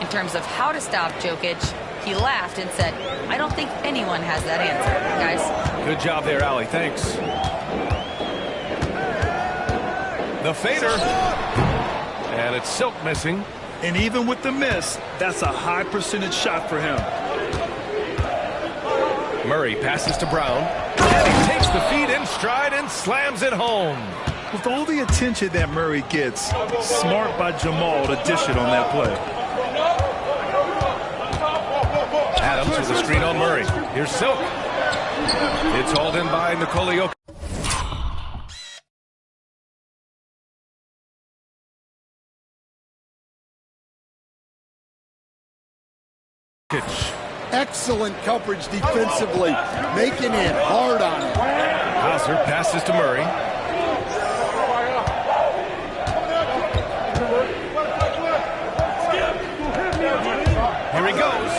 in terms of how to stop Jokic, he laughed and said, "I don't think anyone has that answer, guys." Good job there, Allie. Thanks. The fader. And it's Silk missing. And even with the miss, that's a high percentage shot for him. Murray passes to Brown. And he takes the feed in stride and slams it home. With all the attention that Murray gets, smart by Jamal to dish it on that play. Adams with a screen on Murray. Here's Silk. It's hauled in by Nikola Jokic. Excellent coverage defensively, making it hard on him. Hauser passes to Murray. Here he goes.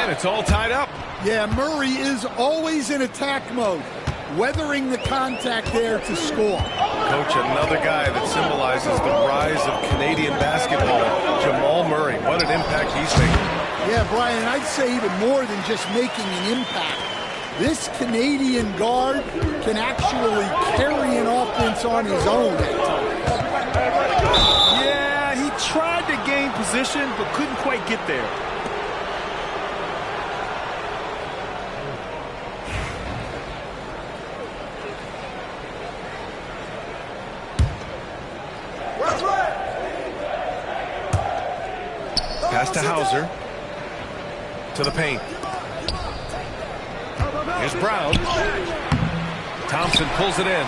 And it's all tied up. Yeah, Murray is always in attack mode, weathering the contact there to score. Coach, another guy that symbolizes the rise of Canadian basketball, Jamal Murray. What an impact he's making. Yeah, Brian, I'd say even more than just making an impact. This Canadian guard can actually carry an offense on his own at times. Yeah, he tried to gain position, but couldn't quite get there. Pass to Hauser. To the paint. Here's Brown. Thompson pulls it in.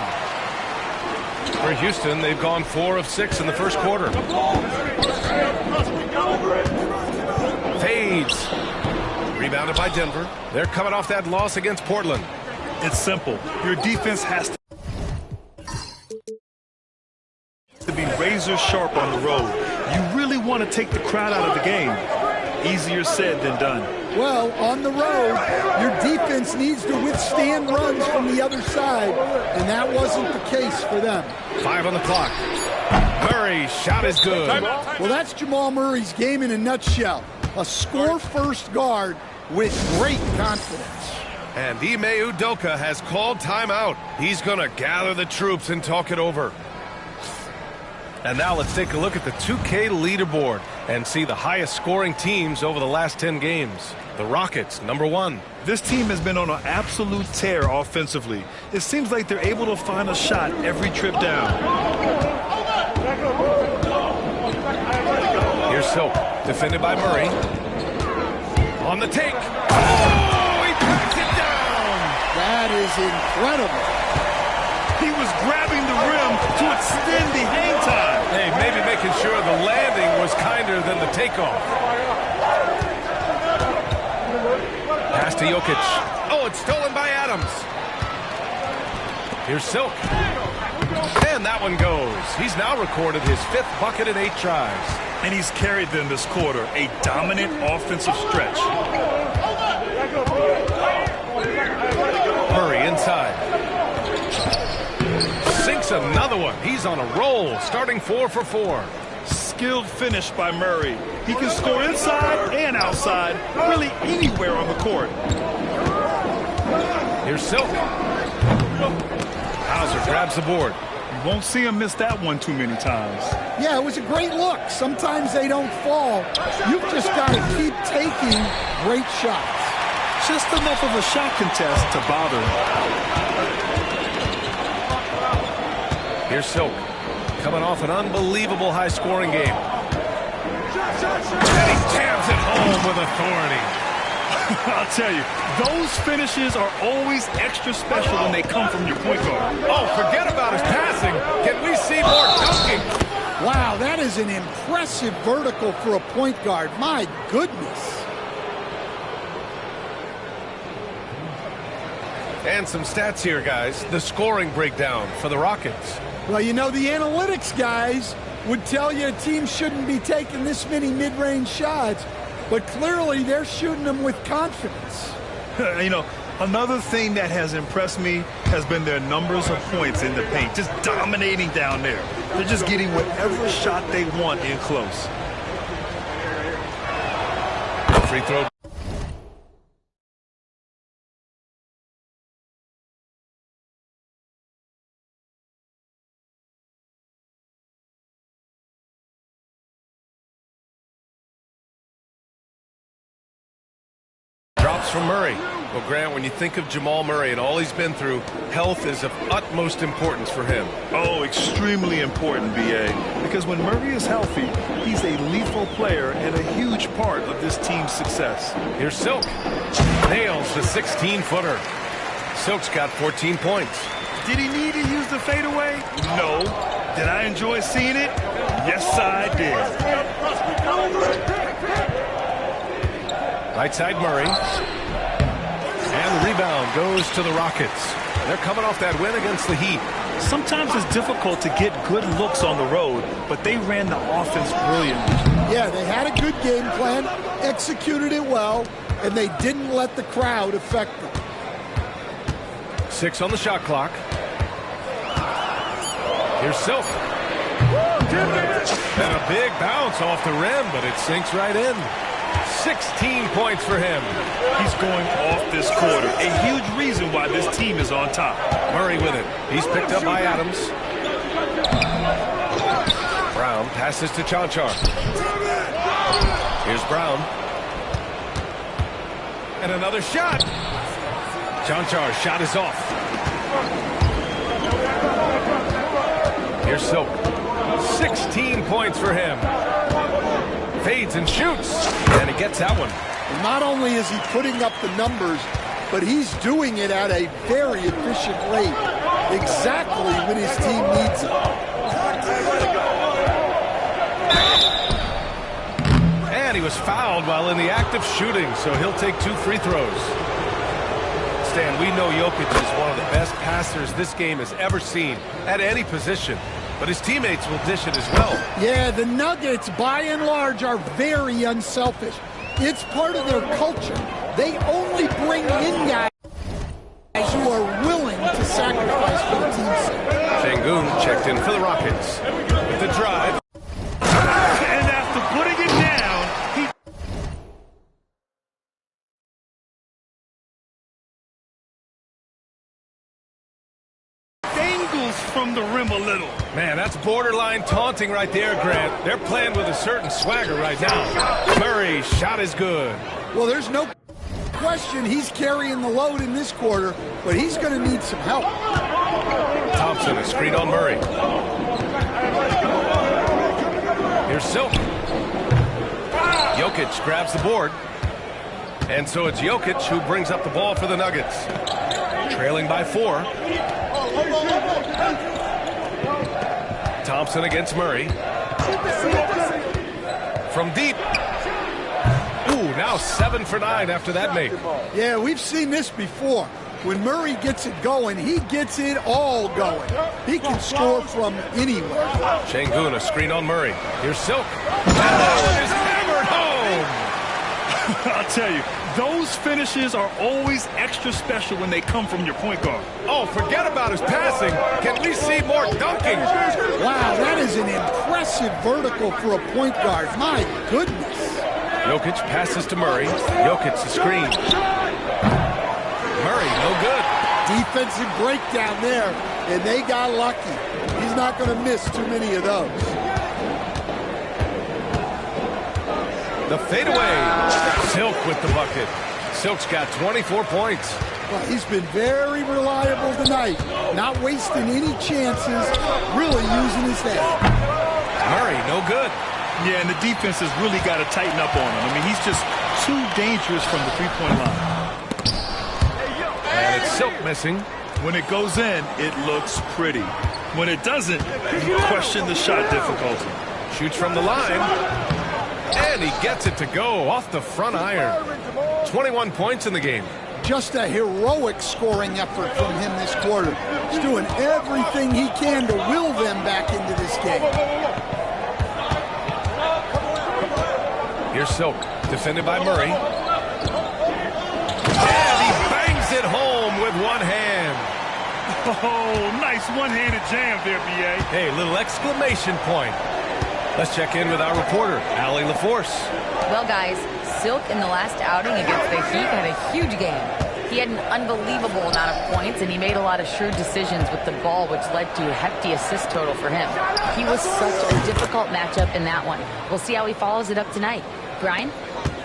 For Houston, they've gone 4 of 6 in the first quarter. Fades. Rebounded by Denver. They're coming off that loss against Portland. It's simple. Your defense has to be razor sharp on the road. You really want to take the crowd out of the game. Easier said than done. Well, on the road, your defense needs to withstand runs from the other side, and that wasn't the case for them. 5 on the clock. Murray's shot is good. Well, that's Jamal Murray's game in a nutshell. A score-first guard with great confidence. And Ime Udoka has called timeout. He's going to gather the troops and talk it over. And now let's take a look at the 2K leaderboard and see the highest scoring teams over the last 10 games. The Rockets, #1. This team has been on an absolute tear offensively. It seems like they're able to find a shot every trip down. Here's Silk, defended by Murray. On the take. Oh, he backs it down. That is incredible. He was grabbing the rim to extend the hang time. Hey, maybe making sure the landing was kinder than the takeoff. Pass to Jokic. Oh, it's stolen by Adams. Here's Silk. And that one goes. He's now recorded his 5th bucket in 8 tries. And he's carried them this quarter. A dominant offensive stretch. Murray inside. Sinks another one. He's on a roll, starting 4 for 4. Skilled finish by Murray. He can score inside and outside, really anywhere on the court. Here's Silk. Hauser grabs the board. You won't see him miss that one too many times. Yeah, it was a great look. Sometimes they don't fall. You've just got to keep taking great shots. Just enough of a shot contest to bother him. Here's Silk, coming off an unbelievable high-scoring game. And he jams it home with authority. I'll tell you, those finishes are always extra special when they come from your point guard. Oh, forget about his passing. Can we see more dunking? Wow, that is an impressive vertical for a point guard. My goodness. And some stats here, guys. The scoring breakdown for the Rockets. Well, you know, the analytics guys would tell you a team shouldn't be taking this many mid-range shots, but clearly they're shooting them with confidence. You know, another thing that has impressed me has been their numbers of points in the paint, just dominating down there. They're just getting whatever shot they want in close. Free throw. Drops from Murray. Well, Grant, when you think of Jamal Murray and all he's been through, health is of utmost importance for him. Oh, extremely important, B.A. Because when Murray is healthy, he's a lethal player and a huge part of this team's success. Here's Silk. Nails the 16-footer. Silk's got 14 points. Did he need to use the fadeaway? No. Did I enjoy seeing it? Yes, I did. Right side Murray. And the rebound goes to the Rockets. They're coming off that win against the Heat. Sometimes it's difficult to get good looks on the road, but they ran the offense brilliantly. Yeah, they had a good game plan, executed it well, and they didn't let the crowd affect them. 6 on the shot clock. Here's Silk. And a big bounce off the rim, but it sinks right in. 16 points for him. He's going off this quarter. A huge reason why this team is on top. Murray with it. He's picked up by Adams. Brown passes to Chanchar. Here's Brown. And another shot. Chanchar's shot is off. Here's Silk. 16 points for him. Fades and shoots. And he gets that one. And not only is he putting up the numbers, but he's doing it at a very efficient rate. Exactly when his team needs it. And he was fouled while in the act of shooting, so he'll take 2 free throws. Stan, we know Jokic is one of the best passers this game has ever seen at any position. But his teammates will dish it as well. Yeah, the Nuggets, by and large, are very unselfish. It's part of their culture. They only bring in guys who are willing to sacrifice for the team's sake. Şengün checked in for the Rockets. With the drive. And after putting it down, he dangles from the rim a little. Man, that's borderline taunting right there, Grant. They're playing with a certain swagger right now. Murray's shot is good. Well, there's no question he's carrying the load in this quarter, but he's going to need some help. Thompson, a screen on Murray. Here's Silk. Jokic grabs the board. And so it's Jokic who brings up the ball for the Nuggets. Trailing by 4. Thompson against Murray. From deep. Ooh, now 7 for 9 after that make. Yeah, we've seen this before. When Murray gets it going, he gets it all going. He can score from anywhere. Şengün, a screen on Murray. Here's Silk. That one is hammered home. I'll tell you, those finishes are always extra special when they come from your point guard. Oh, forget about his passing. Can we see more dunking? Wow, that is an impressive vertical for a point guard. My goodness. Jokic passes to Murray. Jokic the screen. Murray, no good. Defensive breakdown there, and they got lucky. He's not going to miss too many of those. The fadeaway. Silk with the bucket. Silk's got 24 points. Well, he's been very reliable tonight. Not wasting any chances, really using his head. Murray, no good. Yeah, and the defense has really got to tighten up on him. I mean, he's just too dangerous from the three-point line. And it's Silk missing. When it goes in, it looks pretty. When it doesn't, you question the shot difficulty. Shoots from the line. And he gets it to go off the front iron. 21 points in the game. Just a heroic scoring effort from him this quarter. He's doing everything he can to will them back into this game. Here's Silk, defended by Murray. And he bangs it home with one hand. Oh, nice one-handed jam there, B.A. Hey, little exclamation point. Let's check in with our reporter, Allie LaForce. Well, guys, Silk in the last outing against the Heat had a huge game. He had an unbelievable amount of points, and he made a lot of shrewd decisions with the ball, which led to a hefty assist total for him. He was such a difficult matchup in that one. We'll see how he follows it up tonight. Brian?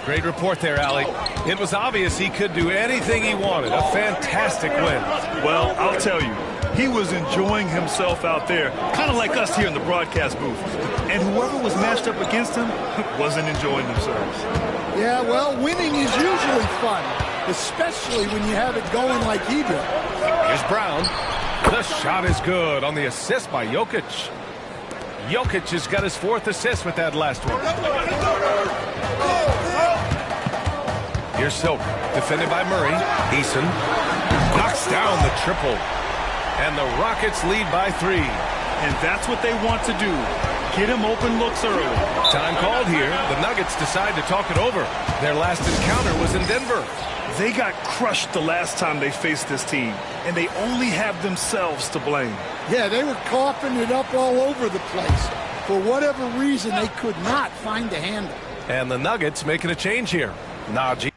Great report there, Allie. It was obvious he could do anything he wanted. A fantastic win. Well, I'll tell you, he was enjoying himself out there, kind of like us here in the broadcast booth. And whoever was matched up against him wasn't enjoying themselves. Yeah, well, winning is usually fun, especially when you have it going like he did. Here's Brown. The shot is good on the assist by Jokic. Jokic has got his 4th assist with that last one. Here's Silk, defended by Murray. Eason knocks down the triple. And the Rockets lead by 3. And that's what they want to do. Get him open looks early. Time called here. The Nuggets decide to talk it over. Their last encounter was in Denver. They got crushed the last time they faced this team, and they only have themselves to blame. Yeah, they were coughing it up all over the place. For whatever reason, they could not find the handle. And the Nuggets making a change here. Najee.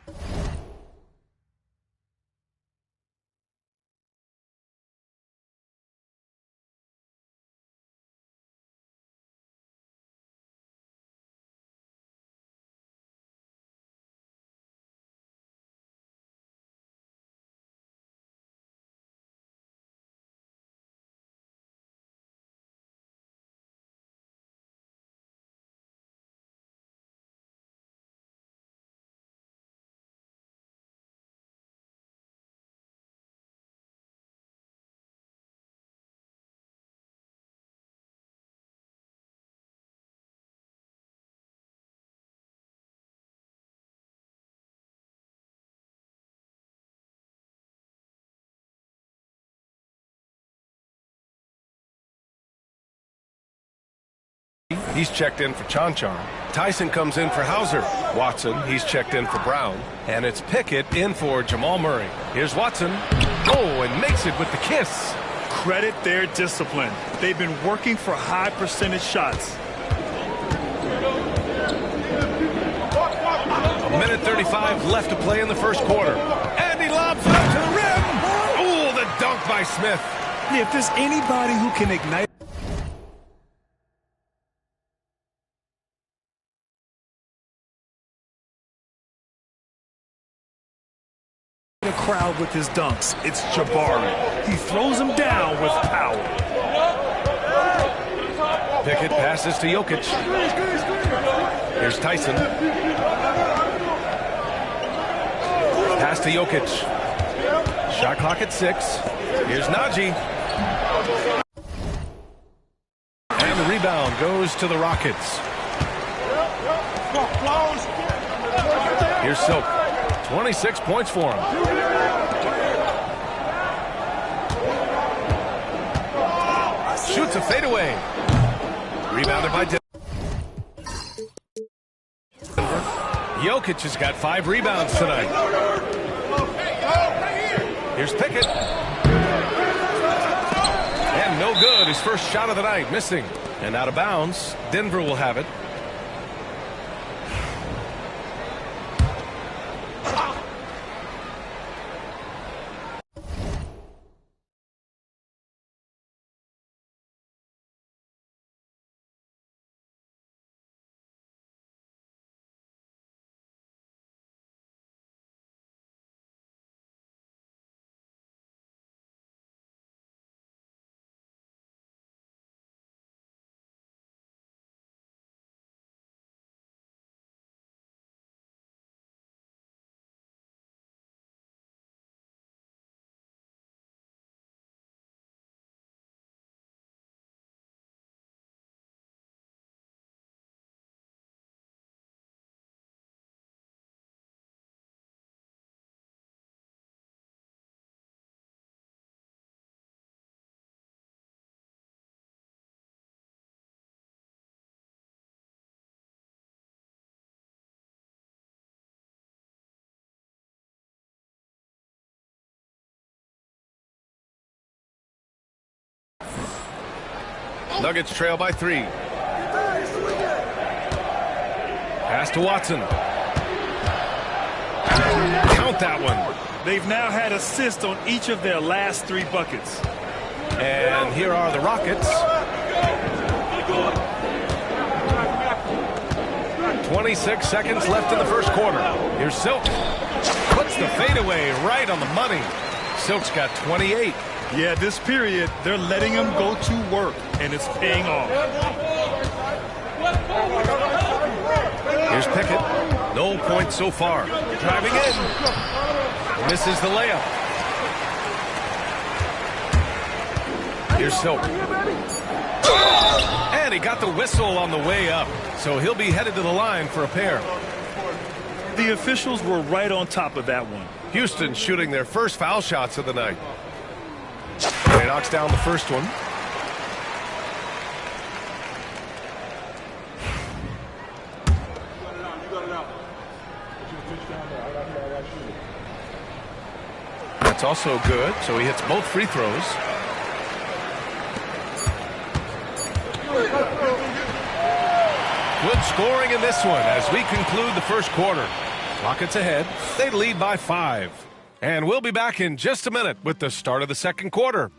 He's checked in for Chanchan. Tyson comes in for Hauser. Watson, he's checked in for Brown. And it's Pickett in for Jamal Murray. Here's Watson. Oh, and makes it with the kiss. Credit their discipline. They've been working for high percentage shots. A minute 35 left to play in the first quarter. And he lobs it up to the rim. Oh, the dunk by Smith. Yeah, if there's anybody who can ignite the crowd with his dunks, it's Jabari. He throws him down with power. Pickett passes to Jokic. Here's Tyson. Pass to Jokic. Shot clock at 6. Here's Najee. And the rebound goes to the Rockets. Here's Silk. 26 points for him. Shoots a fadeaway. Rebounded by Denver. Jokic has got 5 rebounds tonight. Here's Pickett. And no good. His first shot of the night, missing. And out of bounds. Denver will have it. Nuggets trail by 3. Pass to Watson. Count that one. They've now had assists on each of their last 3 buckets. And here are the Rockets. 26 seconds left in the first quarter. Here's Silk. Puts the fadeaway right on the money. Silk's got 28. Yeah, this period, they're letting him go to work, and it's paying off. Here's Pickett. No points so far. Driving in. Misses the layup. Here's Silk. And he got the whistle on the way up. So he'll be headed to the line for a pair. The officials were right on top of that one. Houston shooting their first foul shots of the night. And he knocks down the first one. That's also good, so he hits both free throws. Good scoring in this one as we conclude the first quarter. Rockets ahead. They lead by 5. And we'll be back in just a minute with the start of the second quarter.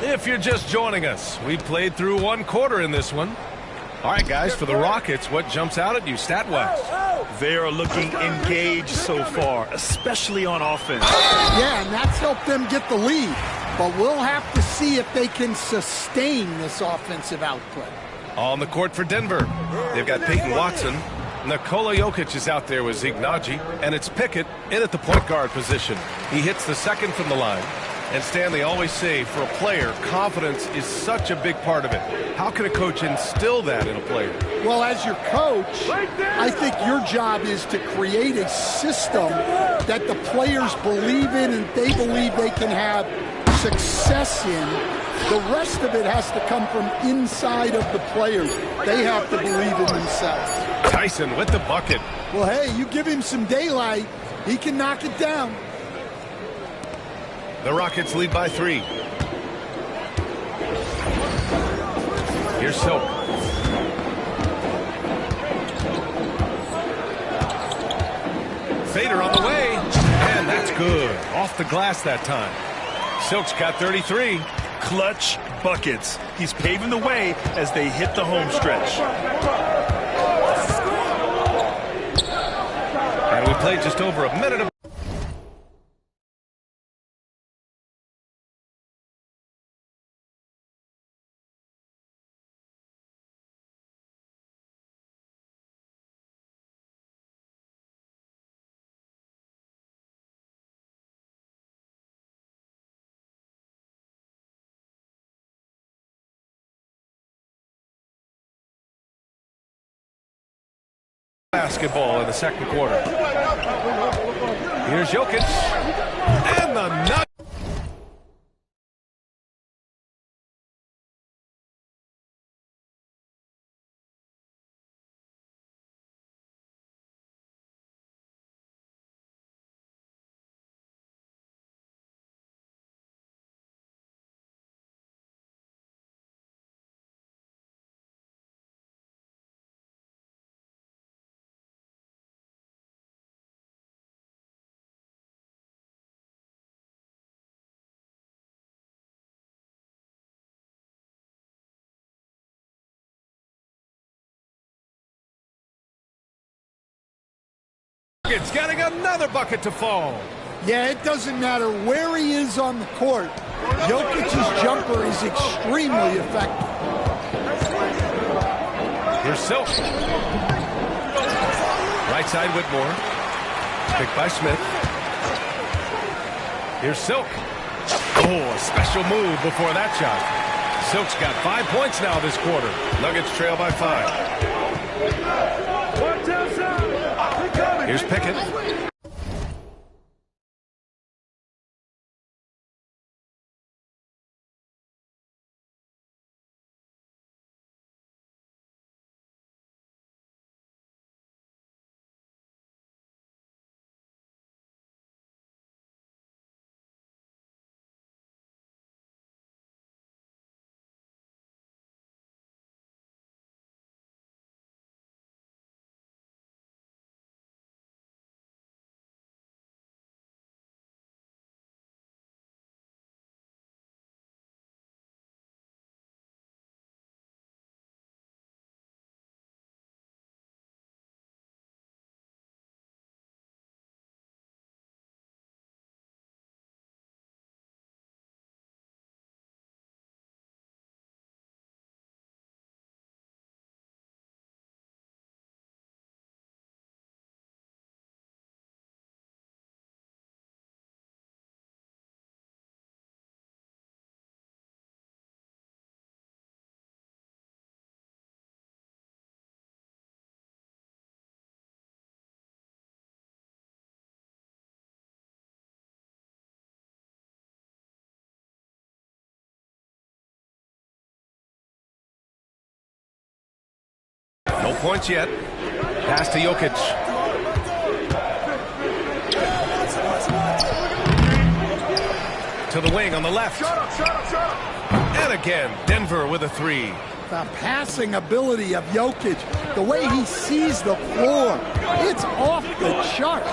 If you're just joining us, we played through 1 quarter in this one. All right, guys, for the Rockets, what jumps out at you stat-wise? They are looking engaged so far, especially on offense. Yeah, and that's helped them get the lead. But we'll have to see if they can sustain this offensive output. On the court for Denver, they've got Peyton Watson. Nikola Jokic is out there with Zeke Naji, and it's Pickett in at the point guard position. He hits the second from the line. And Stan, they always say, for a player, confidence is such a big part of it. How can a coach instill that in a player? Well, as your coach, I think your job is to create a system that the players believe in and they believe they can have success in. The rest of it has to come from inside of the players. They have to believe in themselves. Tyson with the bucket. Well, hey, you give him some daylight, he can knock it down. The Rockets lead by 3. Here's Silk. Fader on the way. And that's good. Off the glass that time. Silk's got 33. Clutch buckets. He's paving the way as they hit the home stretch. And we played just over a minute of basketball in the second quarter. Here's Jokic. And the nut. It's getting another bucket to fall. Yeah, it doesn't matter where he is on the court. Jokic's jumper is extremely effective. Here's Silk. Right side Whitmore. Picked by Smith. Here's Silk. Oh, a special move before that shot. Silk's got 5 points now this quarter. Nuggets trail by 5. Here's Pickett. points yet. Pass to Jokic. To the wing on the left. And again, Denver with a three. The passing ability of Jokic, the way he sees the floor, it's off the charts.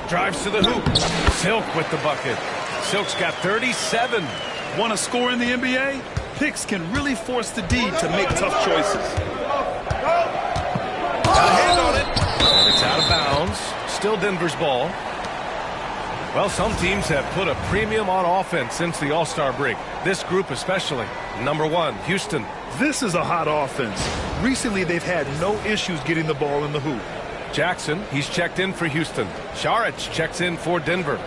Drives to the hoop. Silk with the bucket. Silk's got 37. Want to score in the NBA? Picks can really force the D to make tough choices. Got a hand on it. And it's out of bounds. Still Denver's ball. Well, some teams have put a premium on offense since the All-Star break. This group especially. Number 1, Houston. This is a hot offense. Recently, they've had no issues getting the ball in the hoop. Jackson, he's checked in for Houston. Saric checks in for Denver.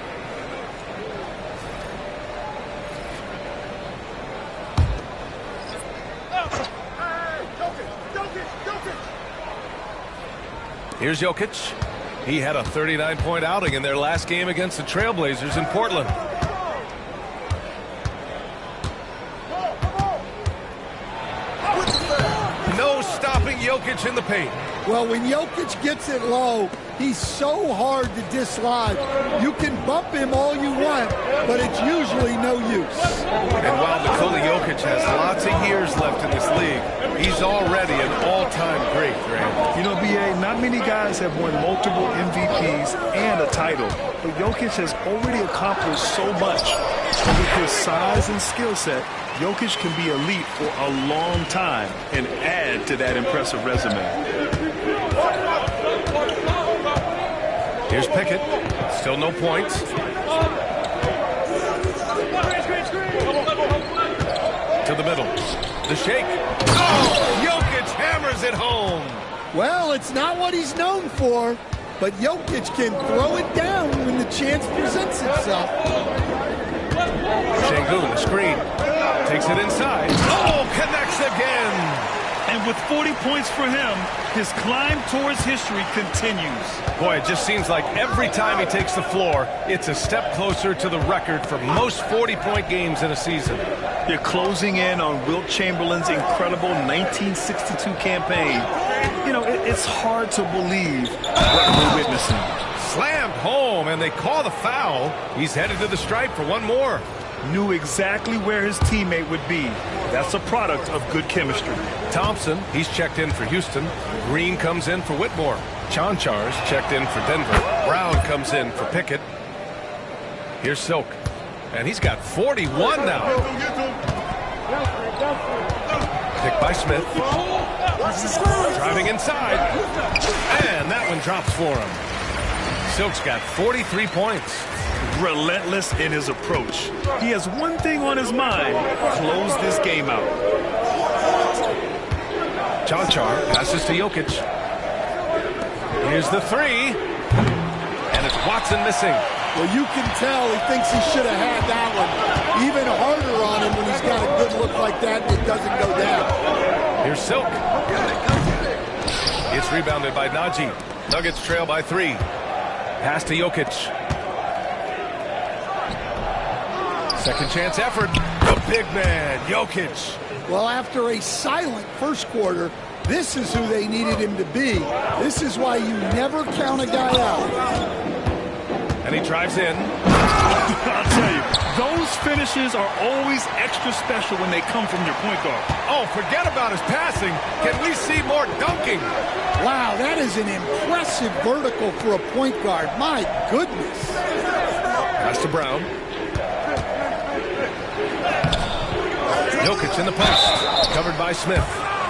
Here's Jokic. He had a 39-point outing in their last game against the Trailblazers in Portland. No stopping Jokic in the paint. Well, when Jokic gets it low, he's so hard to dislodge. You can bump him all you want, but it's usually no use. And while Nikola Jokic has lots of years left in this league, he's already an all-time great, Graham. You know, B.A., not many guys have won multiple MVPs and a title, but Jokic has already accomplished so much. With his size and skill set, Jokic can be elite for a long time and add to that impressive resume. Here's Pickett. Still no points. To the middle. The shake. Oh, Jokic hammers it home. Well, it's not what he's known for, but Jokic can throw it down when the chance presents itself. Şengün, the screen. Takes it inside. Oh, connects again. And with 40 points for him, his climb towards history continues. Boy, it just seems like every time he takes the floor, it's a step closer to the record for most 40-point games in a season. You're closing in on Wilt Chamberlain's incredible 1962 campaign. You know, it's hard to believe what we're witnessing. Slammed home, and they call the foul. He's headed to the stripe for one more. Knew exactly where his teammate would be. That's a product of good chemistry. Thompson, he's checked in for Houston. Green comes in for Whitmore. Chanchar's checked in for Denver. Brown comes in for Pickett. Here's Silk. And he's got 41 now. Picked by Smith. Driving inside. And that one drops for him. Silk's got 43 points. Relentless in his approach. He has one thing on his mind: close this game out. Cancar passes to Jokic. Here's the three. And it's Watson missing. Well, you can tell he thinks he should have had that one. Even harder on him when he's got a good look like that and it doesn't go down. Here's Silk. It's rebounded by Najee. Nuggets trail by 3. Pass to Jokic. Second chance effort. The big man, Jokic. Well, after a silent first quarter, this is who they needed him to be. This is why you never count a guy out. And he drives in. I'll tell you, those finishes are always extra special when they come from your point guard. Oh, forget about his passing. Can we see more dunking? Wow, that is an impressive vertical for a point guard. My goodness. Pass to Brown. Jokic in the post. Covered by Smith.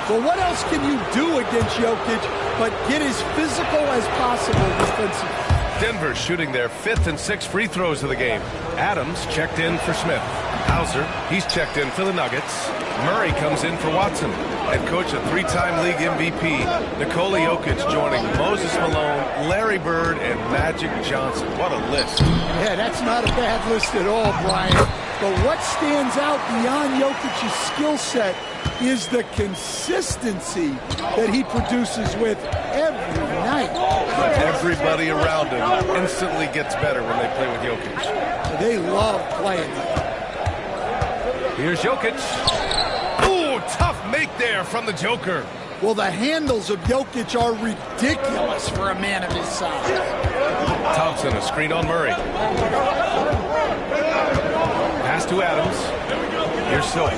Well, what else can you do against Jokic but get as physical as possible defensively? Denver shooting their 5th and 6th free throws of the game. Adams checked in for Smith. Hauser, he's checked in for the Nuggets. Murray comes in for Watson. Head coach, a 3-time league MVP, Nikola Jokic joining Moses Malone, Larry Bird, and Magic Johnson. What a list. Yeah, that's not a bad list at all, Brian. But what stands out beyond Jokic's skill set is the consistency that he produces with every night. Everybody around him instantly gets better when they play with Jokic. They love playing. Here's Jokic. Ooh, tough make there from the Joker. Well, the handles of Jokic are ridiculous for a man of his size. Thompson, a screen on Murray. Pass to Adams. Here's Silk.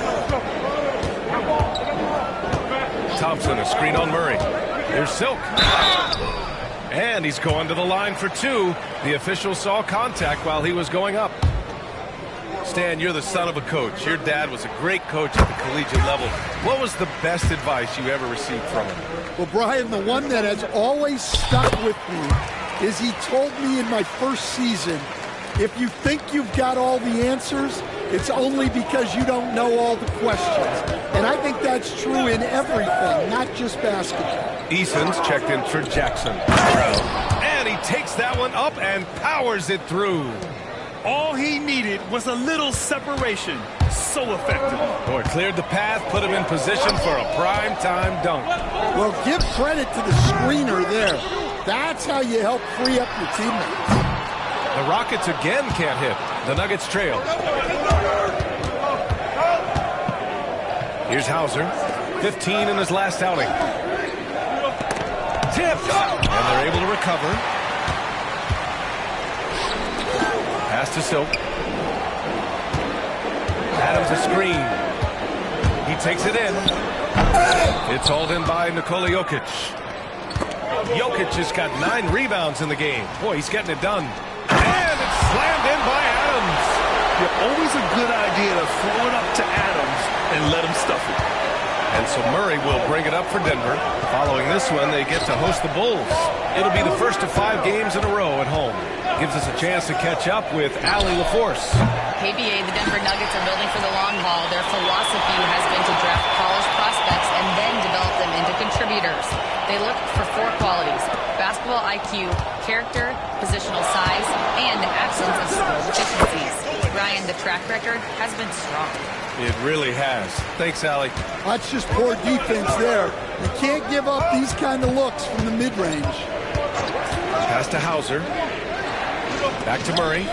Thompson, a screen on Murray. Here's Silk. And he's going to the line for two. The official saw contact while he was going up. Stan, you're the son of a coach. Your dad was a great coach at the collegiate level. What was the best advice you ever received from him? Well, Brian, the one that has always stuck with me is he told me in my first season, if you think you've got all the answers, it's only because you don't know all the questions. And I think that's true in everything, not just basketball. Eason's checked in for Jackson. And he takes that one up and powers it through. All he needed was a little separation. So effective. Boy, cleared the path, put him in position for a prime-time dunk. Well, give credit to the screener there. That's how you help free up your teammates. The Rockets again can't hit. The Nuggets trail. Here's Hauser. 15 in his last outing. Tipped. And they're able to recover. Pass to Silk. Adams a screen. He takes it in. It's hauled in by Nikola Jokic. Jokic has got 9 rebounds in the game. Boy, he's getting it done. And it's slammed in by Adams. Always a good idea to throw it up to Adams and let him stuff it. And so Murray will bring it up for Denver. Following this one, they get to host the Bulls. It'll be the first of 5 games in a row at home. Gives us a chance to catch up with Allie LaForce. KBA, the Denver Nuggets are building for the long haul. Their philosophy has been to draft college prospects and then develop them into contributors. They look for 4 qualities: basketball IQ, character, positional size, and the absence of skill deficiencies. Ryan, the track record has been strong. It really has. Thanks, Allie. That's just poor defense there. You can't give up these kind of looks from the mid-range. Pass to Hauser. Back to Murray.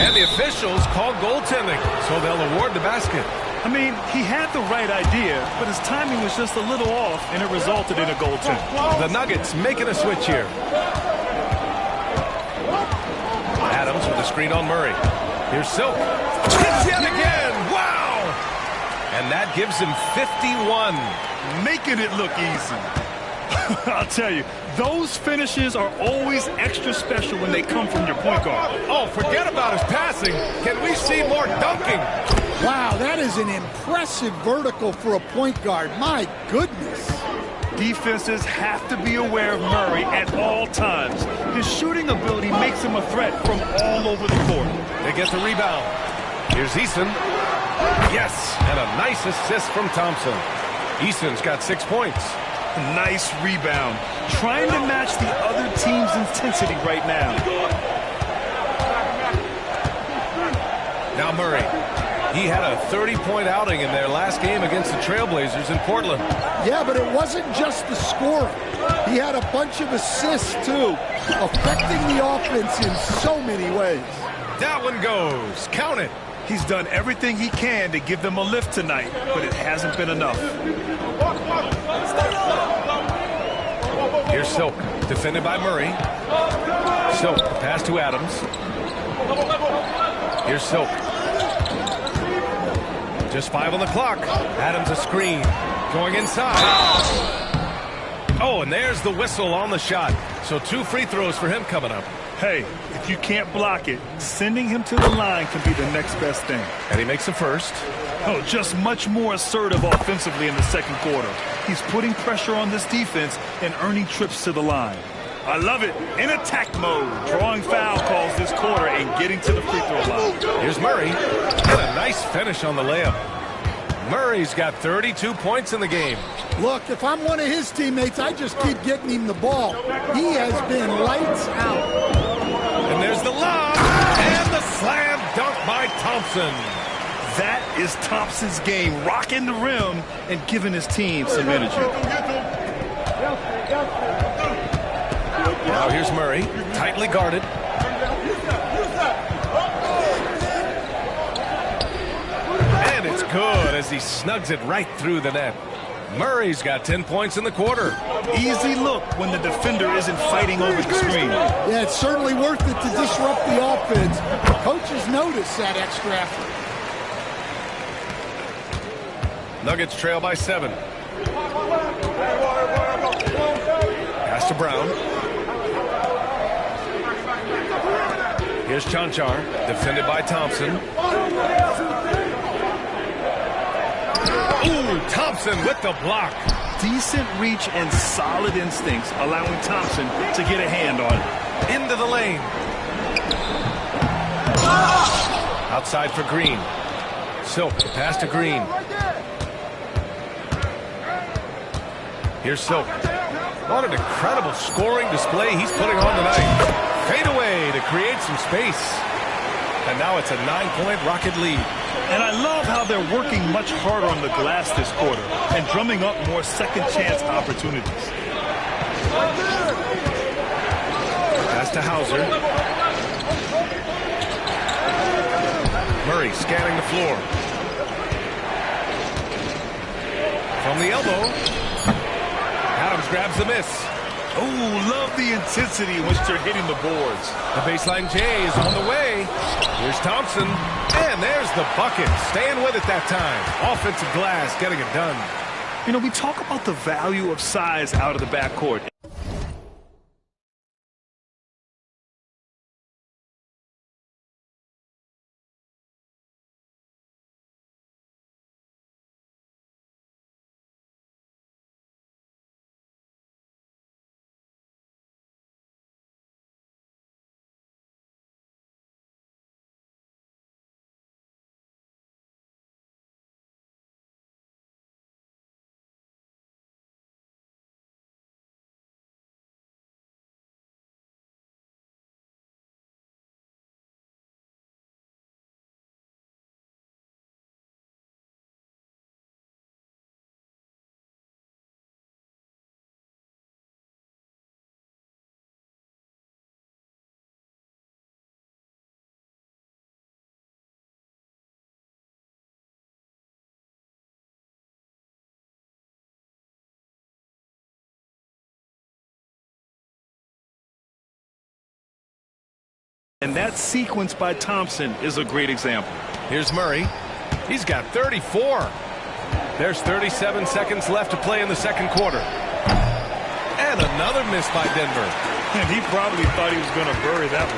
And the officials call goaltending, so they'll award the basket. I mean, he had the right idea, but his timing was just a little off, and it resulted in a goaltend. The Nuggets making a switch here. Adams with a screen on Murray. Here's Silk. Hits yet again. Wow! And that gives him 51. Making it look easy. I'll tell you, those finishes are always extra special when they come from your point guard. Oh, forget about his passing. Can we see more dunking? Wow, that is an impressive vertical for a point guard. My goodness. Defenses have to be aware of Murray at all times. His shooting ability makes him a threat from all over the court. They get the rebound. Here's Eason. Yes, and a nice assist from Thompson. Eason's got 6 points. Nice rebound. Trying to match the other team's intensity right now. Now Murray. He had a 30-point outing in their last game against the Trailblazers in Portland. Yeah, but it wasn't just the scoring. He had a bunch of assists, too, affecting the offense in so many ways. That one goes. Count it. He's done everything he can to give them a lift tonight, but it hasn't been enough. Here's Silk, defended by Murray. Silk, pass to Adams. Here's Silk. Just 5 on the clock. Adams a screen. Going inside. Oh, and there's the whistle on the shot. So 2 free throws for him coming up. Hey, if you can't block it, sending him to the line can be the next best thing. And he makes the first. Oh, just much more assertive offensively in the second quarter. He's putting pressure on this defense and earning trips to the line. I love it. In attack mode, drawing foul calls this quarter and getting to the free throw line. Here's Murray. And a nice finish on the layup. Murray's got 32 points in the game. Look, if I'm one of his teammates, I just keep getting him the ball. He has been lights out. And there's the lob. And the slam dunk by Thompson. That is Thompson's game, rocking the rim and giving his team some energy. Now here's Murray, tightly guarded. And it's good as he snugs it right through the net. Murray's got 10 points in the quarter. Easy look when the defender isn't fighting over the screen. Yeah, it's certainly worth it to disrupt the offense. Coaches notice that extra effort. Nuggets trail by 7. Pass to Brown. Here's Chanchar, defended by Thompson. Ooh, Thompson with the block. Decent reach and solid instincts, allowing Thompson to get a hand on it. Into the lane. Outside for Green. Silk, the pass to Green. Here's Silk. What an incredible scoring display he's putting on tonight. Fade away to create some space. And now it's a 9-point Rocket lead. And I love how they're working much harder on the glass this quarter and drumming up more second chance opportunities. Pass to Hauser. Murray scanning the floor. From the elbow. Adams grabs the miss. Oh, love the intensity in which they're hitting the boards. The baseline J is on the way. Here's Thompson. And there's the bucket. Staying with it that time. Offensive glass getting it done. You know, we talk about the value of size out of the backcourt. And that sequence by Thompson is a great example. Here's Murray. He's got 34. There's 37 seconds left to play in the second quarter. And another miss by Denver. And he probably thought he was going to bury that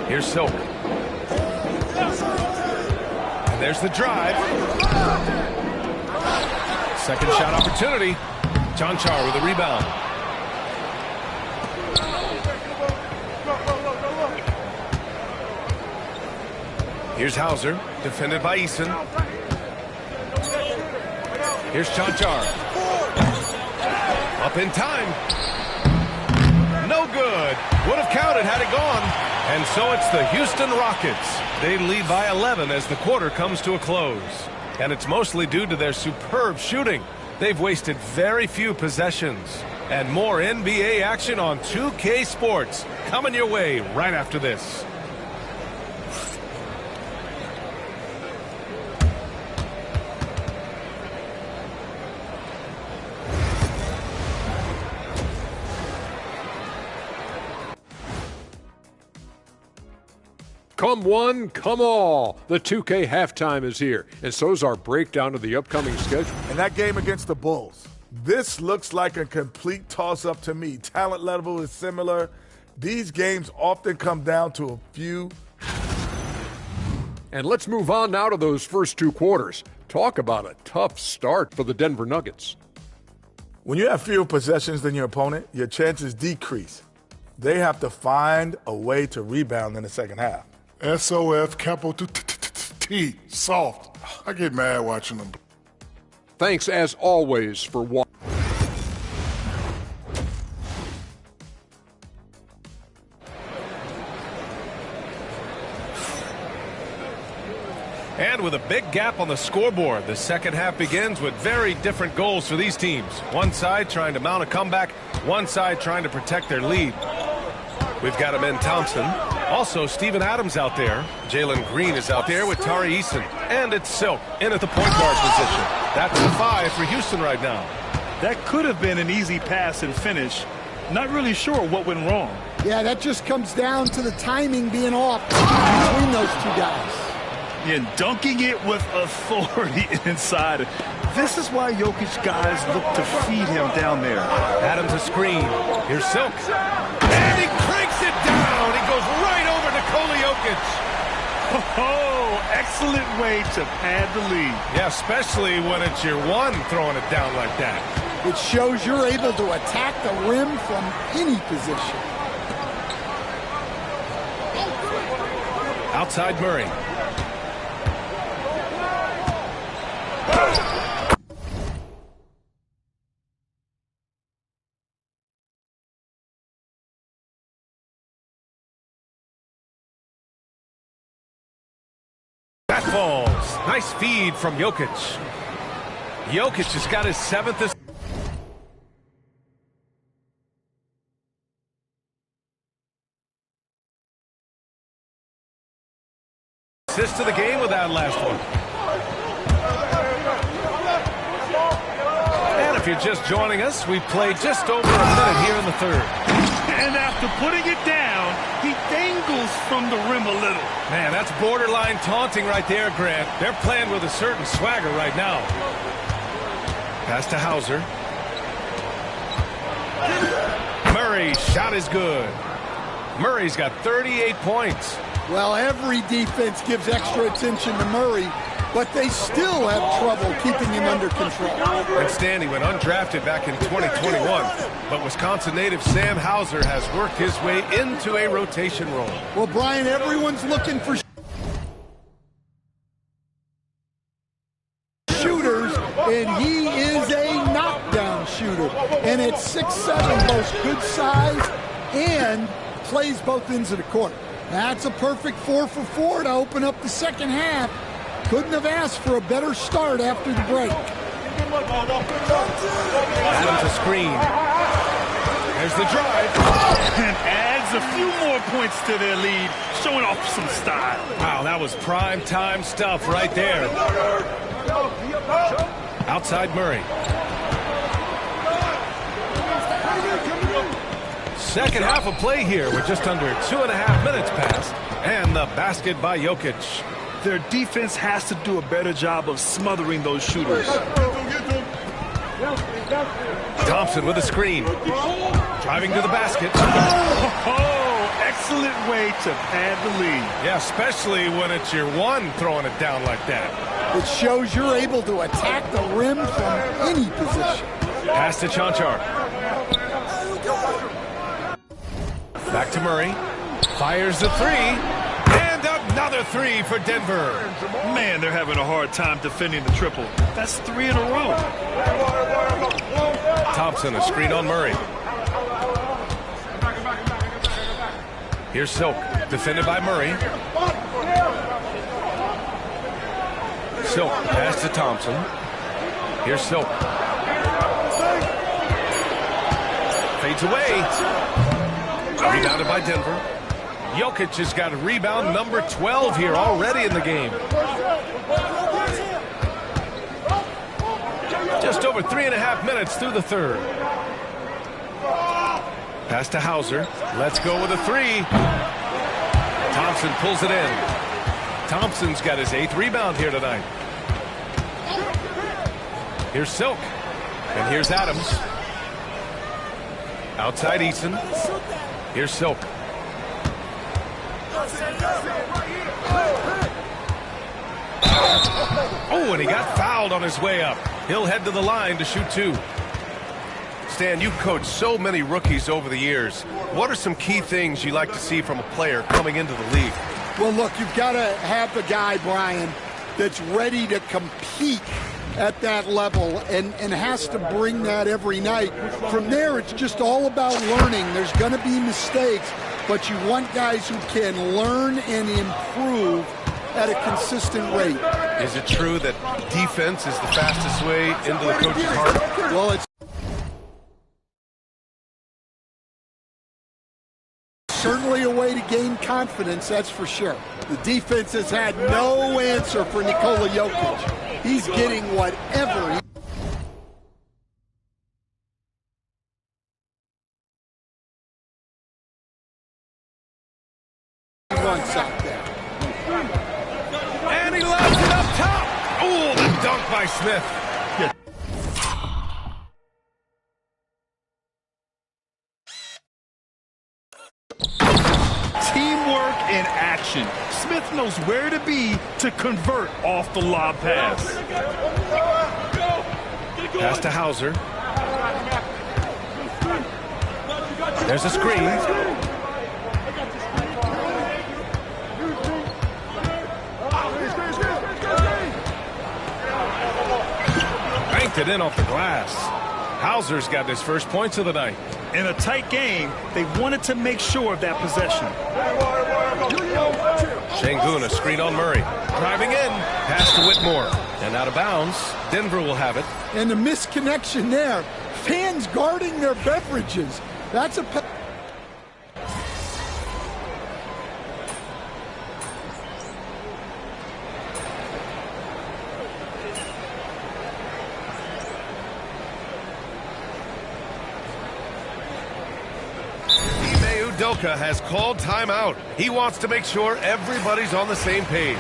one. Here's Silk. And there's the drive. Second shot opportunity. Chanchar with a rebound. Here's Hauser, defended by Eason. Here's Chanchar. Up in time. No good. Would have counted had it gone. And so it's the Houston Rockets. They lead by 11 as the quarter comes to a close. And it's mostly due to their superb shooting. They've wasted very few possessions. And more NBA action on 2K Sports coming your way right after this. Come one, come all. The 2K halftime is here, and so's our breakdown of the upcoming schedule. And that game against the Bulls, this looks like a complete toss-up to me. Talent level is similar. These games often come down to a few. And let's move on now to those first two quarters. Talk about a tough start for the Denver Nuggets. When you have fewer possessions than your opponent, your chances decrease. They have to find a way to rebound in the second half. SOF, capital T, soft. I get mad watching them. Thanks, as always, for watching. And with a big gap on the scoreboard, the second half begins with very different goals for these teams. One side trying to mount a comeback, one side trying to protect their lead. We've got him in Thompson. Also, Steven Adams out there. Jalen Green is out there with Tari Eason. And it's Silk in at the point guard position. That's a 5 for Houston right now. That could have been an easy pass and finish. Not really sure what went wrong. Yeah, that just comes down to the timing being off between those two guys. And dunking it with authority inside. This is why Jokic guys look to feed him down there. Adams a screen. Here's Silk. And he cranks it down. He goes right over Nikola Jokic. Oh, excellent way to pad the lead. Yeah, especially when it's your one throwing it down like that. It shows you're able to attack the rim from any position. Outside Murray. That falls. Nice feed from Jokic. Jokic has got his 7th assist of the game with that last one. And if you're just joining us, we played just over a minute here in the third. And after putting it down, he dangles from the rim a little. Man, that's borderline taunting right there, Grant. They're playing with a certain swagger right now. Pass to Hauser. Murray's shot is good. Murray's got 38 points. Well, every defense gives extra attention to Murray, but they still have trouble keeping him under control. And Stanley went undrafted back in 2021, but Wisconsin native Sam Hauser has worked his way into a rotation role. Well, Brian, everyone's looking for shooters, and he is a knockdown shooter. And at 6'7", both good size and plays both ends of the court. That's a perfect 4 for 4 to open up the second half. Couldn't have asked for a better start after the break. Adams a screen. There's the drive. And adds a few more points to their lead, showing off some style. Wow, that was prime time stuff right there. Outside Murray. Second half of play here. We're just under 2.5 minutes past. And the basket by Jokic. Their defense has to do a better job of smothering those shooters. Thompson with a screen. Driving to the basket. Oh, excellent way to pad the lead. Yeah, especially when it's your one throwing it down like that. It shows you're able to attack the rim from any position. Pass to Chanchar. Back to Murray. Fires the three. And another three for Denver. Man, they're having a hard time defending the triple. That's 3 in a row. Thompson, a screen on Murray. Here's Silk, defended by Murray. Silk, pass to Thompson. Here's Silk. Fades away. Rebounded by Denver. Jokic has got a rebound number 12 here already in the game. Just over 3.5 minutes through the third. Pass to Hauser. Let's go with a three. Thompson pulls it in. Thompson's got his 8th rebound here tonight. Here's Silk. And here's Adams. Outside Eason. Here's Silk. Oh, and he got fouled on his way up. He'll head to the line to shoot 2. Stan, you've coached so many rookies over the years. What are some key things you like to see from a player coming into the league? Well, look, you've got to have the guy, Brian, that's ready to compete at that level and has to bring that every night. From there, it's just all about learning. There's going to be mistakes, but you want guys who can learn and improve at a consistent rate. Is it true that defense is the fastest way into the coach's heart? Well, it's certainly a way to gain confidence, that's for sure. The defense has had no answer for Nikola Jokic. He's getting whatever he wants out there. And he lobs it up top. Oh, the dunk by Smith. Teamwork in action. Smith knows where to be to convert off the lob pass. Pass to Hauser. There's a screen. Banked it in off the glass. Hauser's got his first points of the night. In a tight game, they wanted to make sure of that possession. Şengün, a screen on Murray. Driving in. Pass to Whitmore. And out of bounds. Denver will have it. And the misconnection there. Fans guarding their beverages. That's a... Udoka has called timeout. He wants to make sure everybody's on the same page.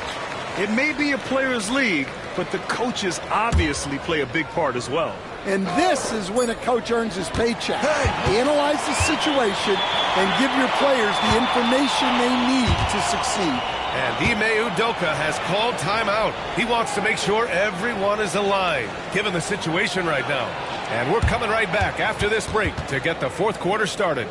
It may be a players' league, but the coaches obviously play a big part as well. And this is when a coach earns his paycheck. Analyze the situation and give your players the information they need to succeed. And Ime Udoka has called timeout. He wants to make sure everyone is aligned, given the situation right now. And we're coming right back after this break to get the fourth quarter started.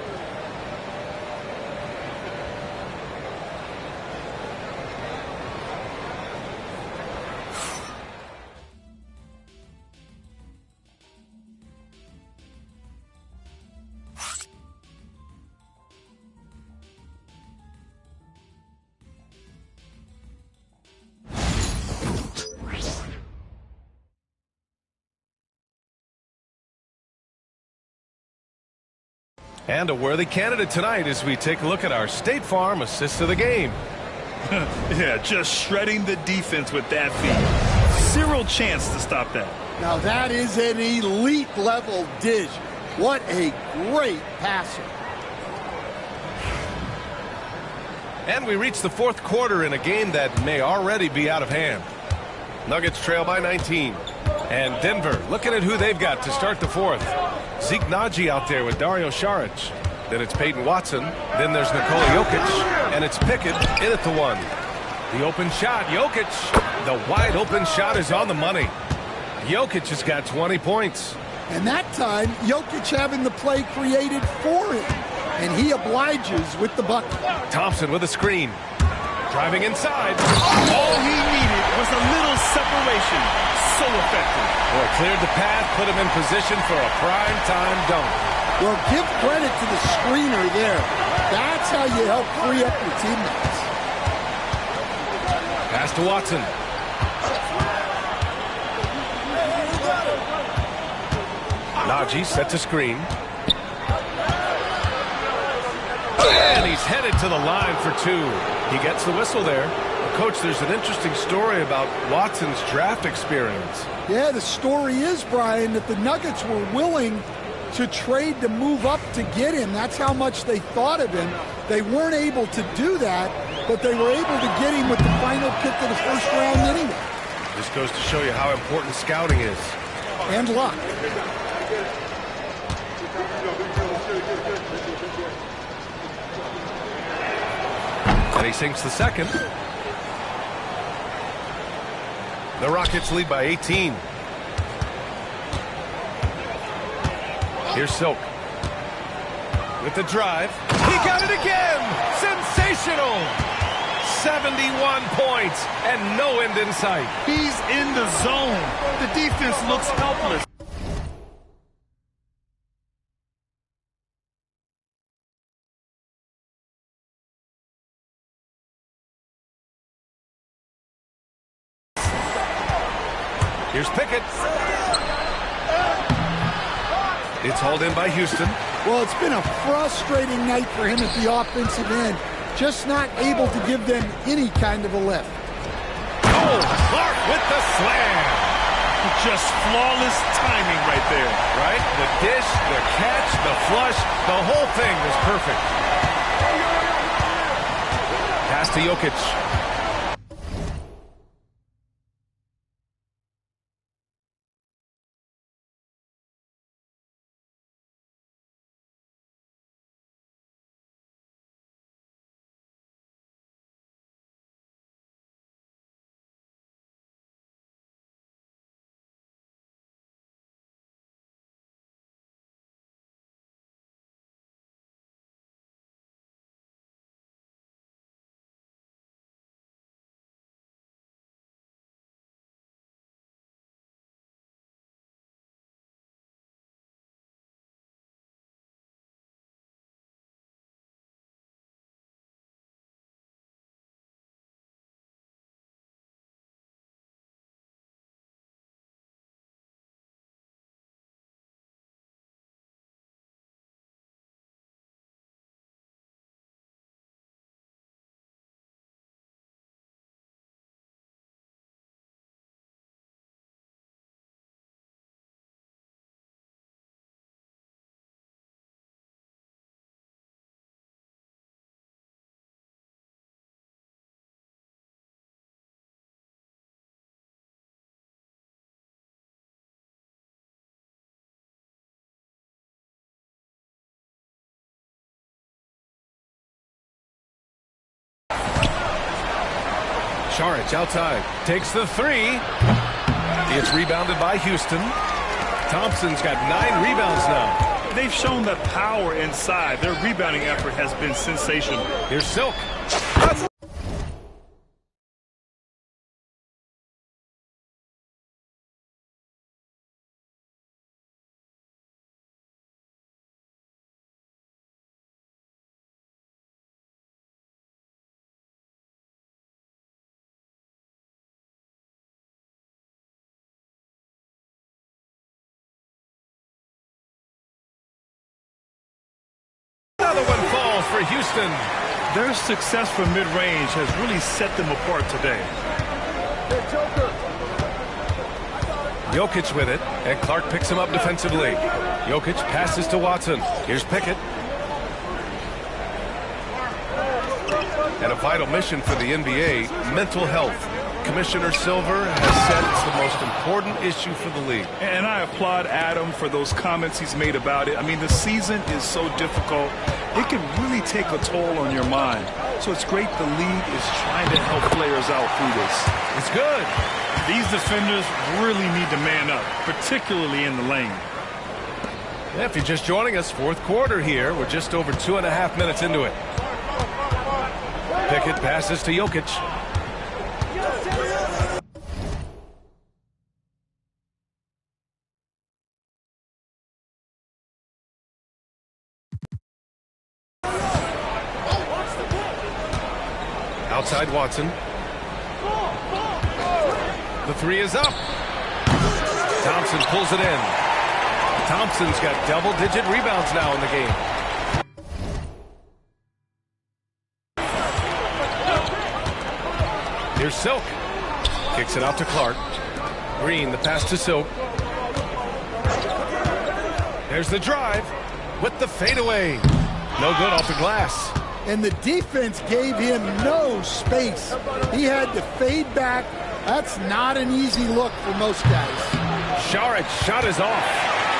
And a worthy candidate tonight as we take a look at our State Farm assist of the game. Yeah, just shredding the defense with that feed. Zero chance to stop that. Now that is an elite level dish. What a great passer. And we reach the fourth quarter in a game that may already be out of hand. Nuggets trail by 19. And Denver looking at who they've got to start the fourth. Zeke Naji out there with Dario Saric. Then it's Peyton Watson. Then there's Nikola Jokic. And it's Pickett in at the one. The open shot. Jokic. The wide open shot is on the money. Jokic has got 20 points. And that time, Jokic having the play created for him. And he obliges with the bucket. Thompson with a screen. Driving inside. All he needed was a little separation. So effective. Well, cleared the path, put him in position for a prime-time dunk. Well, give credit to the screener there. That's how you help free up your teammates. Pass to Watson. Naji sets a screen. And he's headed to the line for two. He gets the whistle there. Coach, there's an interesting story about Watson's draft experience. Yeah, the story is, Brian, that the Nuggets were willing to trade to move up to get him. That's how much they thought of him. They weren't able to do that, but they were able to get him with the final pick of the first round anyway. This goes to show you how important scouting is. And luck. And he sinks the second. The Rockets lead by 18. Here's Silk. With the drive. He got it again! Sensational! 71 points and no end in sight. He's in the zone. The defense looks helpless. Here's Pickett. It's hauled in by Houston. Well, it's been a frustrating night for him at the offensive end. Just not able to give them any kind of a lift. Oh, Clark with the slam. Just flawless timing right there. Right? The dish, the catch, the flush, the whole thing was perfect. Pass to Jokic. Saric outside, takes the three. It's rebounded by Houston. Thompson's got 9 rebounds now. They've shown that power inside. Their rebounding effort has been sensational. Here's Silk. Another one falls for Houston. Their success from mid-range has really set them apart today. Jokic with it, and Clark picks him up defensively. Jokic passes to Watson. Here's Pickett. And a vital mission for the NBA, mental health. Commissioner Silver has said it's the most important issue for the league. And I applaud Adam for those comments he's made about it. I mean, the season is so difficult. It can really take a toll on your mind. So it's great the league is trying to help players out through this. It's good. These defenders really need to man up, particularly in the lane. Yeah, if you're just joining us, fourth quarter here. We're just over 2.5 minutes into it. Pickett passes to Jokic. Outside Watson. The three is up. Thompson pulls it in. Thompson's got double-digit rebounds now in the game. Here's Silk. Kicks it out to Clark. Green, the pass to Silk. There's the drive with the fadeaway. No good off the glass. And the defense gave him no space. He had to fade back. That's not an easy look for most guys. Saric shot is off.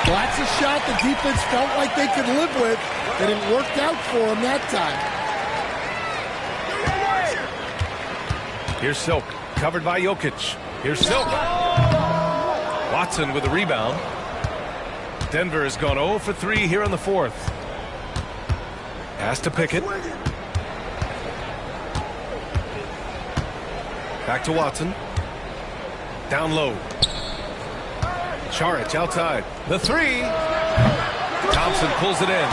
Well, that's a shot the defense felt like they could live with, and it worked out for him that time. Here's Silk, covered by Jokic. Here's Silk. Watson with the rebound. Denver has gone 0 for 3 here in the fourth. Pass to Pickett. Back to Watson. Down low. Saric outside. The three. Thompson pulls it in.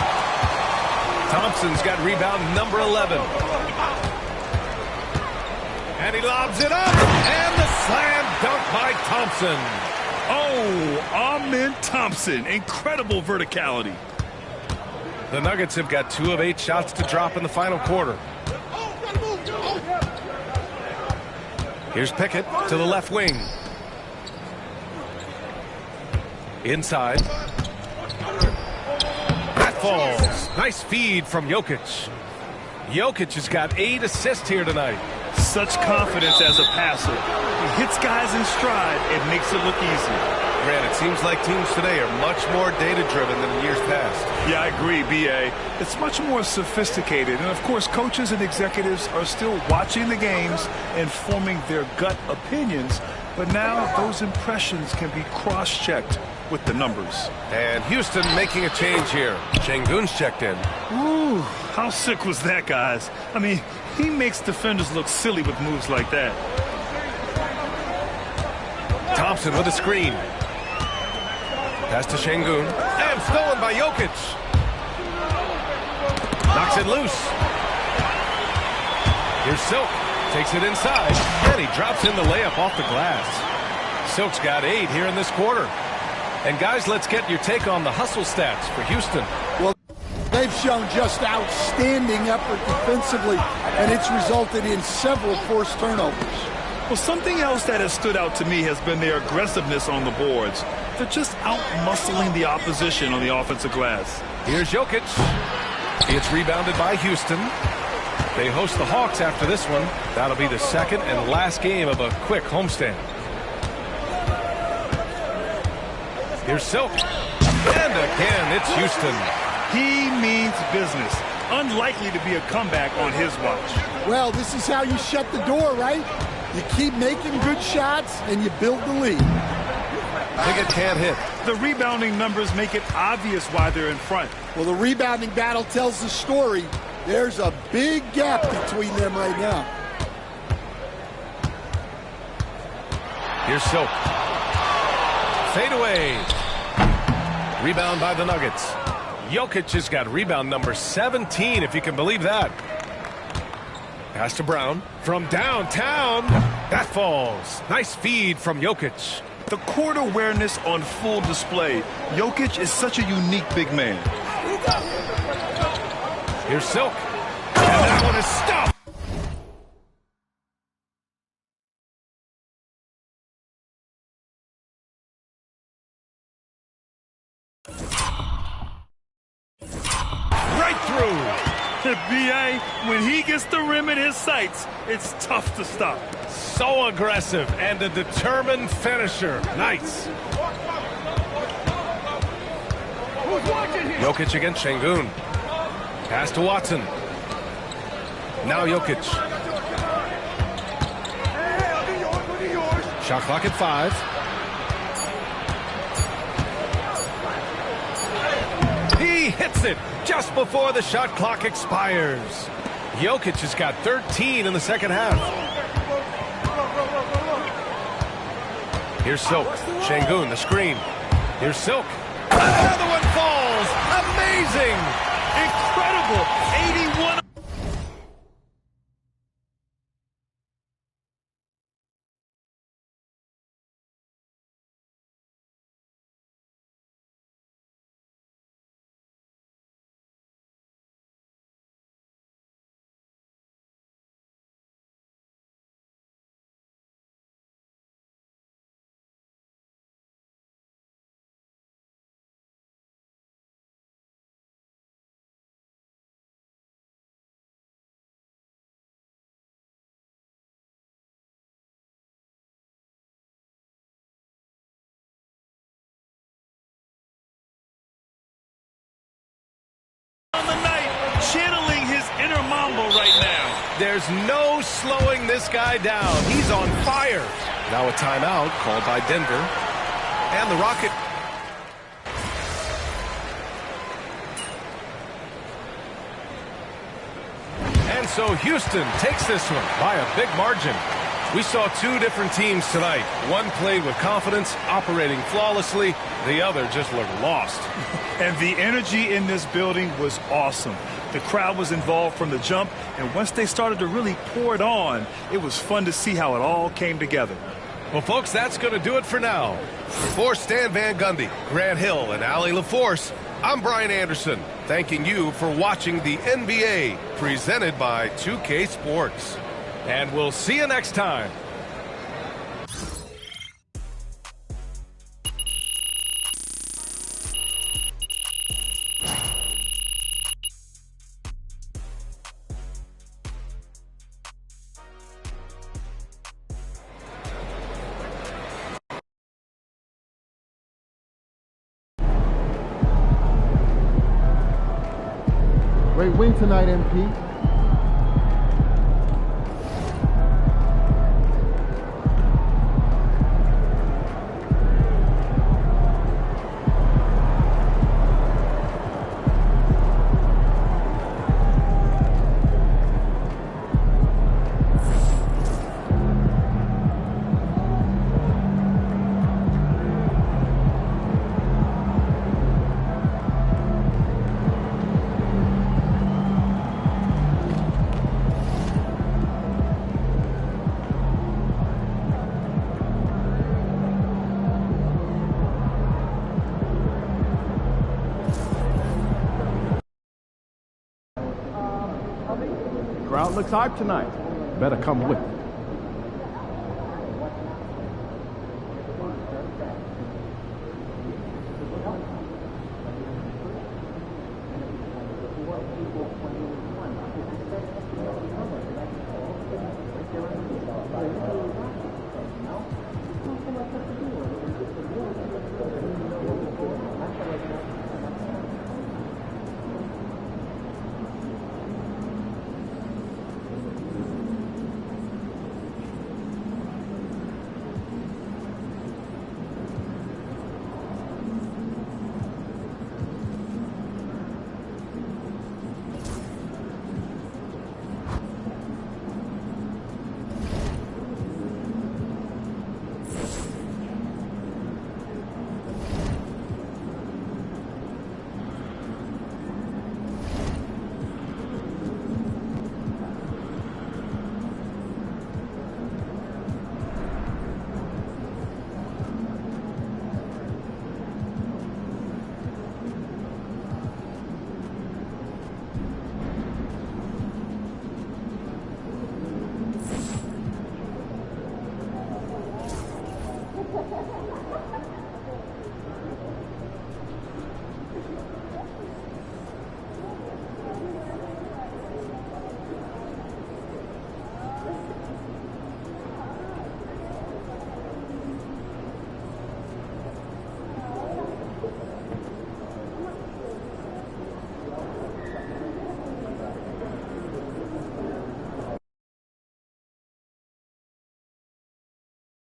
Thompson's got rebound number 11. And he lobs it up. And the slam dunk by Thompson. Oh, Amen Thompson. Incredible verticality. The Nuggets have got 2 of 8 shots to drop in the final quarter. Here's Pickett to the left wing. Inside. That falls. Nice feed from Jokic. Jokic has got 8 assists here tonight. Such confidence as a passer. He hits guys in stride. It makes it look easy. Grant, it seems like teams today are much more data-driven than in years past. Yeah, I agree, B.A. It's much more sophisticated. And, of course, coaches and executives are still watching the games and forming their gut opinions. But now those impressions can be cross-checked with the numbers. And Houston making a change here. Şengün's checked in. Ooh, how sick was that, guys? I mean, he makes defenders look silly with moves like that. Thompson with a screen. Pass to Şengün. And stolen by Jokic. Knocks it loose. Here's Silk. Takes it inside. And he drops in the layup off the glass. Silk's got 8 here in this quarter. And guys, let's get your take on the hustle stats for Houston. Well, they've shown just outstanding effort defensively, and it's resulted in several forced turnovers. Well, something else that has stood out to me has been their aggressiveness on the boards. They're just out-muscling the opposition on the offensive glass. Here's Jokic. It's rebounded by Houston. They host the Hawks after this one. That'll be the second and last game of a quick homestand. Here's Silk. And again, it's Houston. He means business. Unlikely to be a comeback on his watch. Well, this is how you shut the door, right? You keep making good shots, and you build the lead. Pickett can't hit. The rebounding numbers make it obvious why they're in front. Well, the rebounding battle tells the story. There's a big gap between them right now. Here's Silk. Fade away. Rebound by the Nuggets. Jokic has got rebound number 17, if you can believe that. Pass to Brown from downtown. That falls. Nice feed from Jokic. The court awareness on full display. Jokic is such a unique big man. Here's Silk. And that one is stopped. Right through. B.A., when he gets the rim in his sights, it's tough to stop. So aggressive and a determined finisher. Nice. Jokic against Şengün. Pass to Watson. Now Jokic. Shot clock at 5. He hits it just before the shot clock expires. Jokic has got 13 in the second half. Here's Silk. Şengün, the screen. Here's Silk. Another one falls. Amazing. Incredible. 81. On the night, channeling his inner Mambo right now. There's no slowing this guy down. He's on fire. Now a timeout called by Denver. And the Rocket. And so Houston takes this one by a big margin. We saw 2 different teams tonight. One played with confidence, operating flawlessly. The other just looked lost. And the energy in this building was awesome. The crowd was involved from the jump, and once they started to really pour it on, it was fun to see how it all came together. Well, folks, that's going to do it for now. For Stan Van Gundy, Grant Hill, and Allie LaForce, I'm Brian Anderson. thanking you for watching the NBA presented by 2K Sports. And we'll see you next time. Great win tonight, MP. Crowd looks hyped tonight. Better come with it.